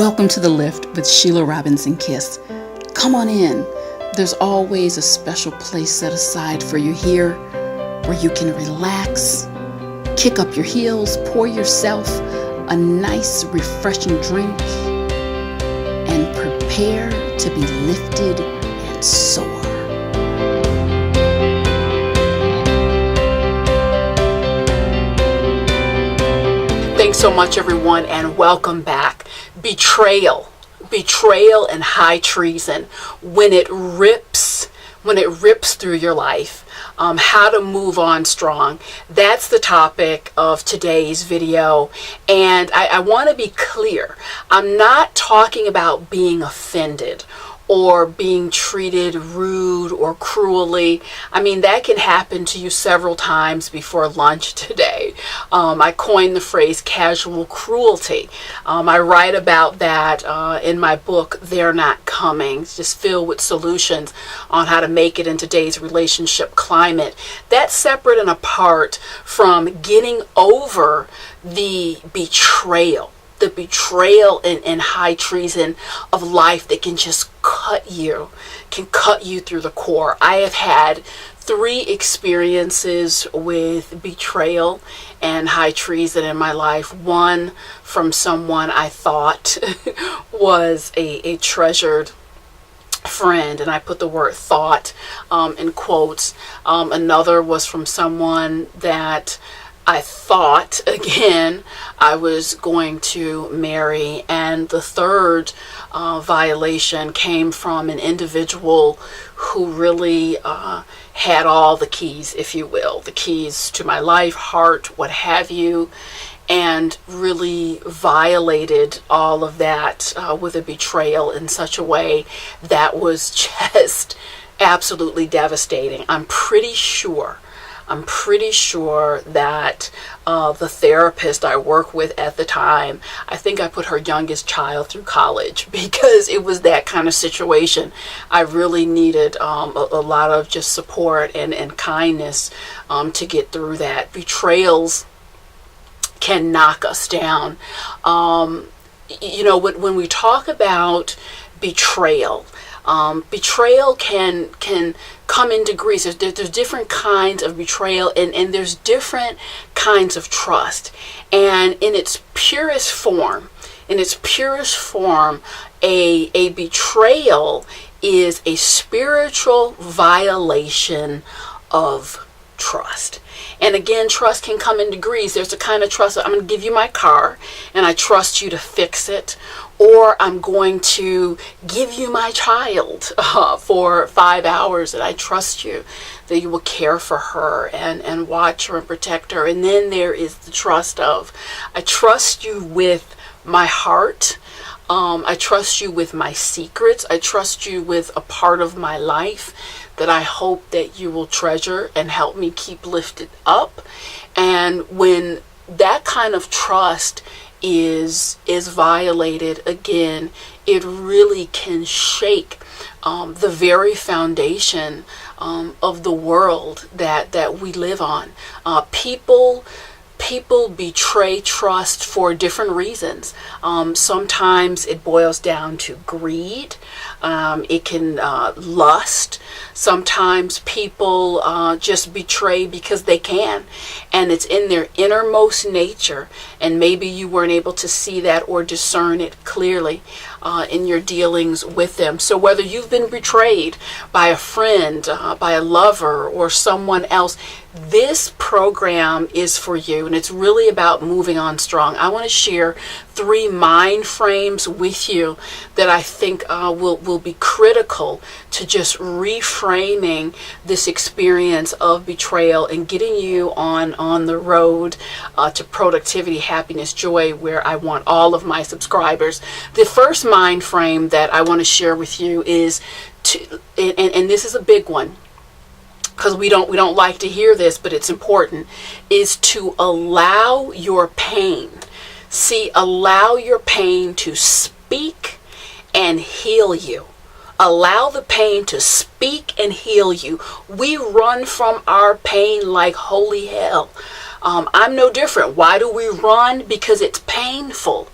Welcome to The Lift with Sheila-Robinson-Kiss. Come on in. There's always a special place set aside for you here where you can relax, kick up your heels, pour yourself a nice, refreshing drink, and prepare to be lifted and soar. Thanks so much, everyone, and welcome back. Betrayal and high treason. When it rips through your life, how to move on strong. That's the topic of today's video. And I want to be clear. I'm not talking about being offended or being treated rude or cruelly. I mean, that can happen to you several times before lunch today. I coined the phrase casual cruelty. I write about that in my book, They're Not Coming. It's just filled with solutions on how to make it in today's relationship climate. That's separate and apart from getting over the betrayal. The betrayal and high treason of life that can just cut you through the core. I have had 3 experiences with betrayal and high treason in my life. One from someone I thought was a treasured friend, and I put the word thought in quotes. Another was from someone that I thought, again, I was going to marry. And the third violation came from an individual who really had all the keys, if you will, the keys to my life, heart, what have you, and really violated all of that with a betrayal in such a way that was just absolutely devastating. I'm pretty sure that the therapist I worked with at the time, I think I put her youngest child through college because it was that kind of situation. I really needed a lot of just support and kindness to get through that. Betrayals can knock us down. When we talk about betrayal, betrayal can come in degrees. There's different kinds of betrayal, and there's different kinds of trust. And in its purest form, a betrayal is a spiritual violation of trust. And again, trust can come in degrees. There's a kind of trust. I'm going to give you my car and I trust you to fix it. Or I'm going to give you my child for 5 hours and I trust you that you will care for her and watch her and protect her. And then there is the trust of, I trust you with my heart. I trust you with my secrets. I trust you with a part of my life that I hope that you will treasure and help me keep lifted up. And when that kind of trust is violated, again, it really can shake the very foundation of the world that we live on. People betray trust for different reasons. Sometimes it boils down to greed. It can lust. Sometimes people just betray because they can, and it's in their innermost nature, and maybe you weren't able to see that or discern it clearly in your dealings with them. So whether you've been betrayed by a friend, by a lover, or someone else, this program is for you, and it's really about moving on strong. I want to share 3 mind frames with you that I think will be critical to just reframing this experience of betrayal and getting you on the road to productivity, happiness, joy, where I want all of my subscribers. The first mind frame that I want to share with you is and this is a big one, because we don't like to hear this, but it's important, is to allow your pain. See, allow your pain to speak and heal you. Allow the pain to speak and heal you. We run from our pain like holy hell. I'm no different. Why do we run? Because it's painful.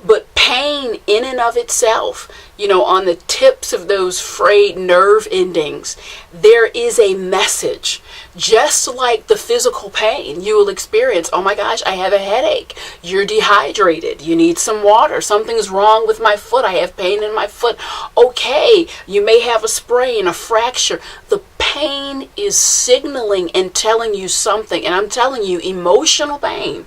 But pain in and of itself, on the tips of those frayed nerve endings, there is a message. Just like the physical pain you will experience. Oh my gosh, I have a headache. You're dehydrated. You need some water. Something's wrong with my foot. I have pain in my foot. Okay, you may have a sprain, a fracture. The pain is signaling and telling you something. And I'm telling you, emotional pain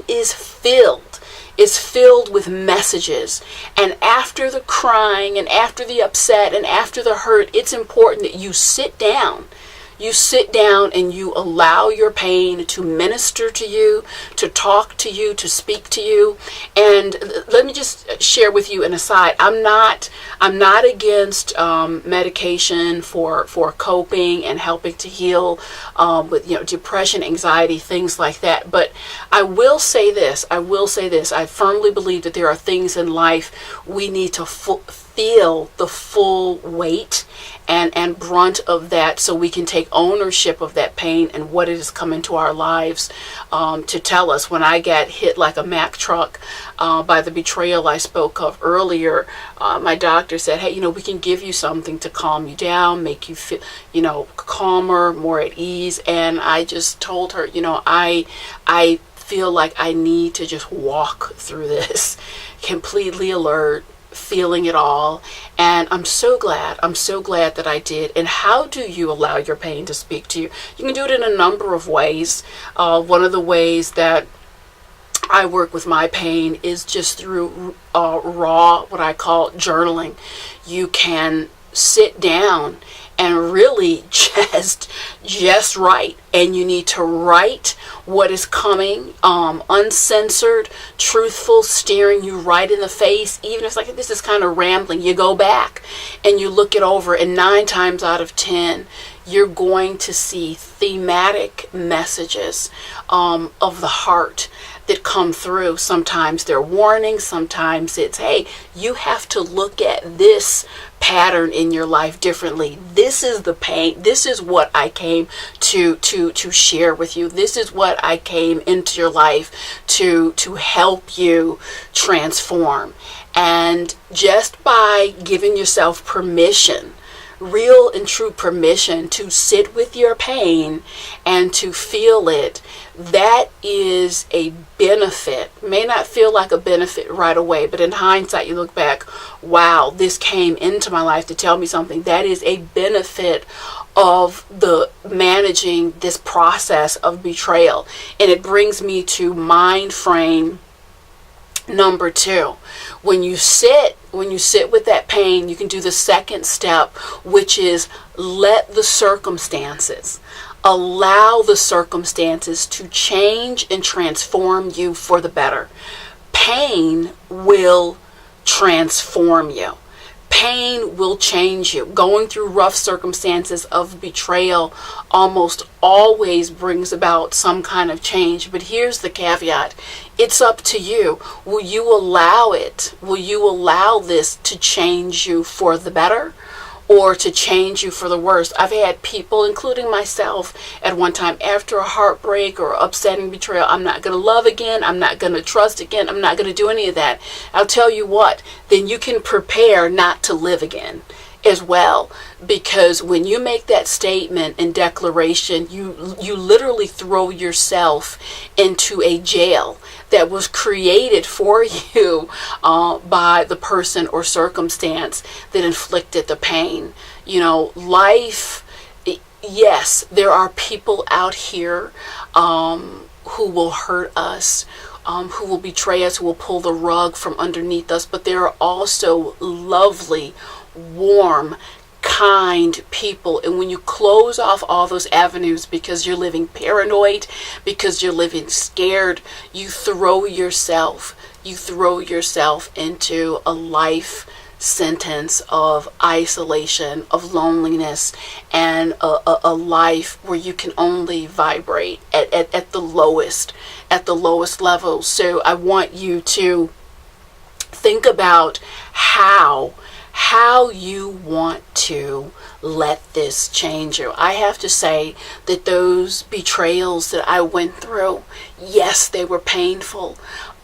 is filled with messages. And after the crying and after the upset and after the hurt, it's important that you sit down. You sit down and you allow your pain to minister to you, to talk to you, to speak to you. And let me just share with you an aside. I'm not against medication for coping and helping to heal with depression, anxiety, things like that. But I will say this. I firmly believe that there are things in life we need to feel the full weight and brunt of that, so we can take ownership of that pain and what it has come into our lives to tell us. When I got hit like a Mack truck by the betrayal I spoke of earlier, my doctor said, hey, we can give you something to calm you down, make you feel, calmer, more at ease. And I just told her, I feel like I need to just walk through this completely alert, feeling it all. And I'm so glad that I did. And how do you allow your pain to speak to you? You can do it in a number of ways. One of the ways that I work with my pain is just through raw, what I call journaling. You can sit down and really just write. And you need to write what is coming, uncensored, truthful, staring you right in the face. Even if it's like, this is kind of rambling, you go back and you look it over, and 9 times out of 10, you're going to see thematic messages of the heart that come through. Sometimes they're warnings, sometimes it's, hey, you have to look at this pattern in your life differently. This is the pain. This is what I came to share with you. This is what I came into your life to help you transform. And just by giving yourself permission, real and true permission to sit with your pain and to feel it, that is a benefit. May not feel like a benefit right away, but in hindsight, you look back, wow, this came into my life to tell me something. That is a benefit of the managing this process of betrayal. And it brings me to mind frame number 2. When you sit with that pain, you can do the second step, which is let the circumstances, allow the circumstances to change and transform you for the better. Pain will transform you. Pain will change you. Going through rough circumstances of betrayal almost always brings about some kind of change. But here's the caveat. It's up to you. Will you allow it? Will you allow this to change you for the better, or to change you for the worse? I've had people, including myself, at one time, after a heartbreak or upsetting betrayal, I'm not going to love again, I'm not going to trust again, I'm not going to do any of that. I'll tell you what, then you can prepare not to live again as well. Because when you make that statement and declaration, you literally throw yourself into a jail that was created for you by the person or circumstance that inflicted the pain. Life, yes, there are people out here who will hurt us, who will betray us, who will pull the rug from underneath us, but there are also lovely, warm, kind people. And when you close off all those avenues because you're living paranoid, because you're living scared, you throw yourself into a life sentence of isolation, of loneliness, and a life where you can only vibrate at the lowest level. So I want you to think about how you want to let this change you. I have to say that those betrayals that I went through, yes, they were painful,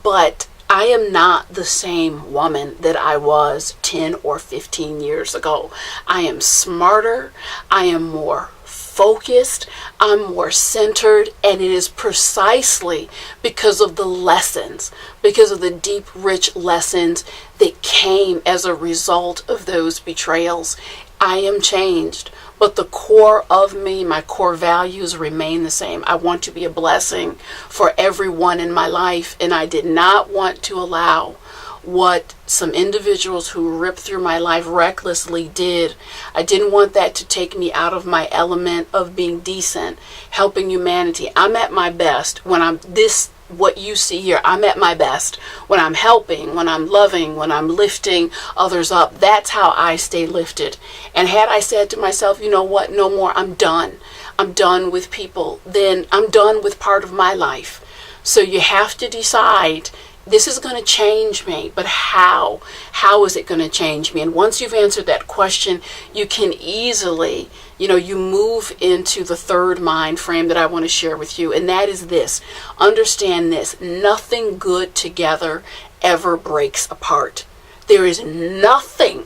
but I am not the same woman that I was 10 or 15 years ago. I am smarter. I am more focused. I'm more centered. And it is precisely because of the lessons, because of the deep, rich lessons that came as a result of those betrayals. I am changed. But the core of me, my core values remain the same. I want to be a blessing for everyone in my life. And I did not want to allow what some individuals who ripped through my life recklessly did. I didn't want that to take me out of my element of being decent, helping humanity. I'm at my best when I'm this. What you see here, I'm at my best when I'm helping, when I'm loving, when I'm lifting others up. That's how I stay lifted. And had I said to myself, you know what, no more, I'm done. I'm done with people. Then I'm done with part of my life. So you have to decide, this is going to change me, but how? How is it going to change me? And once you've answered that question, you can easily, you move into the third mind frame that I want to share with you. And that is this. Understand this. Nothing good together ever breaks apart. There is nothing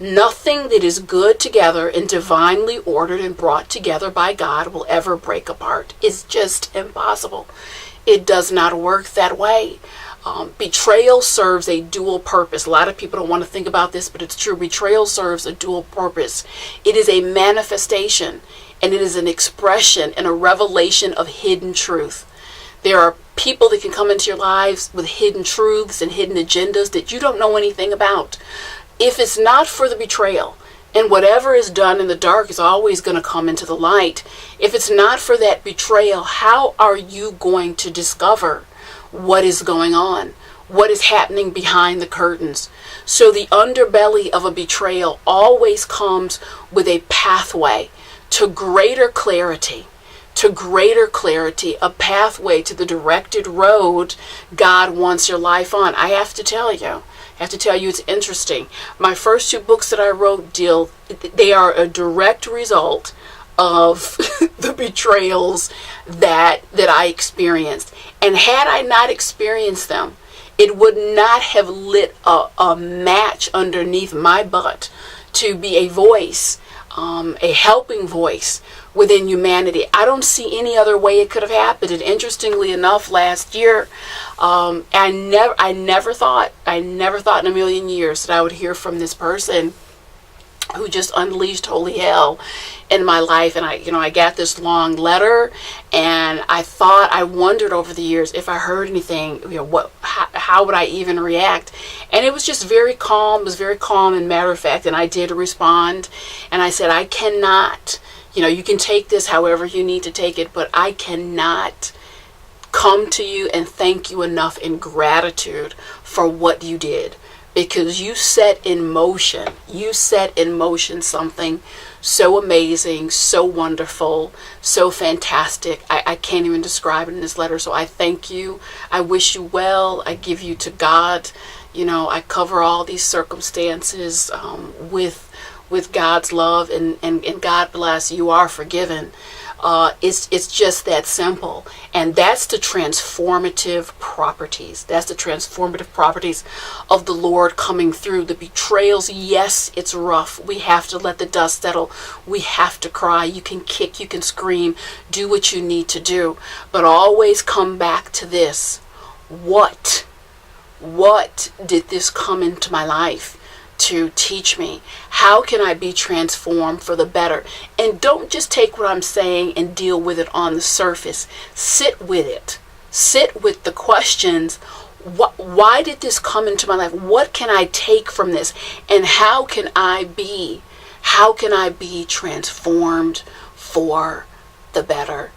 that is good together and divinely ordered and brought together by God will ever break apart. It's just impossible. It does not work that way. Betrayal serves a dual purpose. A lot of people don't want to think about this, but it's true. Betrayal serves a dual purpose. It is a manifestation, and it is an expression and a revelation of hidden truth. There are people that can come into your lives with hidden truths and hidden agendas that you don't know anything about. If it's not for the betrayal, and whatever is done in the dark is always going to come into the light. If it's not for that betrayal, how are you going to discover what is going on, what is happening behind the curtains? So the underbelly of a betrayal always comes with a pathway to greater clarity, a pathway to the directed road God wants your life on. I have to tell you, it's interesting. My first two books that I wrote they are a direct result of the betrayals that I experienced. And had I not experienced them, it would not have lit a match underneath my butt to be a voice, a helping voice within humanity. I don't see any other way it could have happened. And interestingly enough, last year, I never thought in a million years that I would hear from this person who just unleashed holy hell in my life. And I got this long letter, and I wondered over the years if I heard anything, how would I even react? And it was just very calm. It was very calm and matter of fact. And I did respond, and I said, I cannot, you can take this however you need to take it, but I cannot come to you and thank you enough in gratitude for what you did. Because you set in motion something so amazing, so wonderful, so fantastic. I can't even describe it in this letter. So I thank you. I wish you well. I give you to God. I cover all these circumstances with God's love, and God bless. You are forgiven. It's just that simple. And that's the transformative properties. That's the transformative properties of the Lord coming through. The betrayals, yes, it's rough. We have to let the dust settle. We have to cry. You can kick, you can scream, do what you need to do. But always come back to this. What did this come into my life to teach me? How can I be transformed for the better? And don't just take what I'm saying and deal with it on the surface. Sit with it. Sit with the questions. Why did this come into my life? What can I take from this? And how can I be transformed for the better?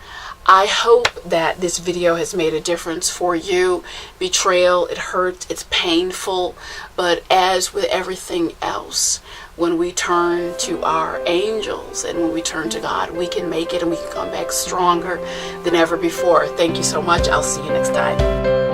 I hope that this video has made a difference for you. Betrayal, it hurts, it's painful, but as with everything else, when we turn to our angels and when we turn to God, we can make it and we can come back stronger than ever before. Thank you so much. I'll see you next time.